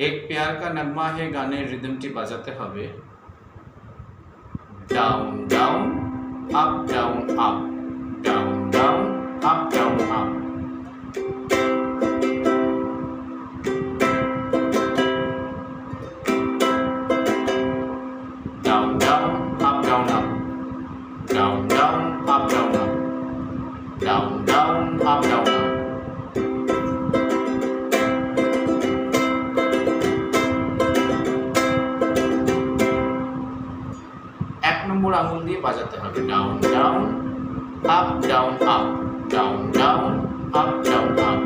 এক প্যার কা নগমা হে গানের রিদমটি বাজাতে হবে down down up down up, down down up down up. Down down up down up, down down up down up, down down up down up. এক নম্বর আঙুল দিয়ে বাজাতে হবে down down up down up, down down up down up.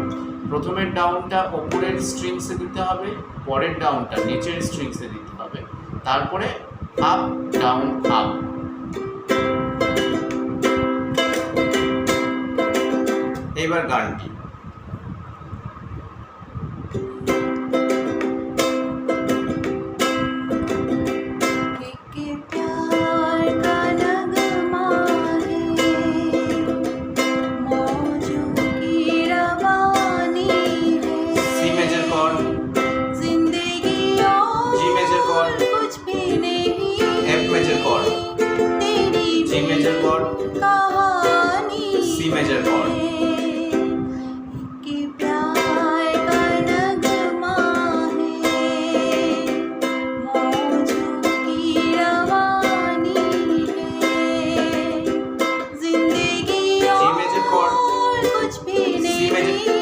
প্রথমের ডাউনটা উপরের স্ট্রিংসে দিতে হবে, পরের ডাউনটা নিচের স্ট্রিংসে দিতে হবে, তারপরে আপ ডাউন আপ। এবার গানটি G major chord, C major chord,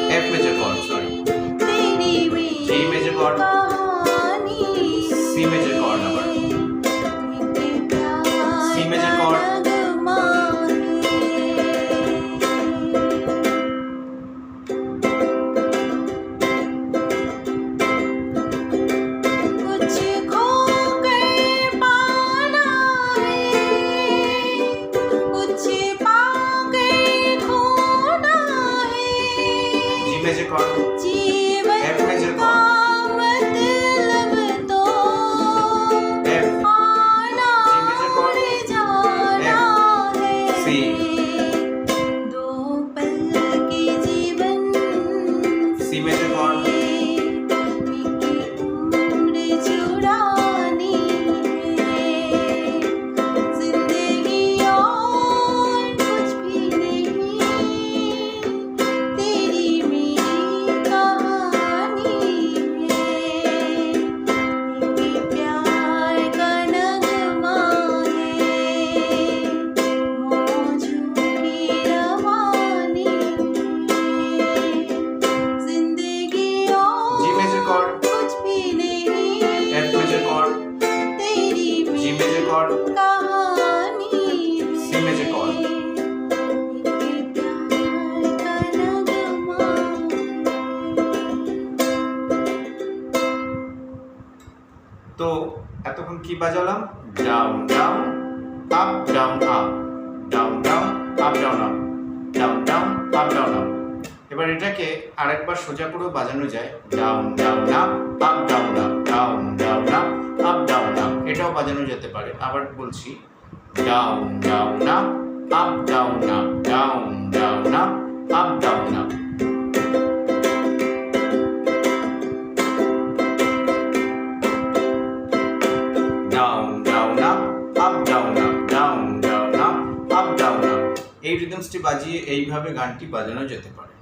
F major chord, sorry, G major chord, C major chord number, C major chord, major chord, F major chord, F, G major chord, F, C, C major chord, F major chord, G major chord, C major chord। তো এতক্ষণ কি বাজালাম? Down down up down up, down down up down up, down down up down up. এবার এটাকে আরেকবার সোজা করেও বাজানো যায়, down down up up down up, down down up up down up. এটাও বাজানো যেতে পারে। আবার বলছি, down down up up down up, down down up up down up. Down down up up down up, down down up up down up. এই রিদমসটি বাজিয়ে এইভাবে গানটি বাজানো যেতে পারে।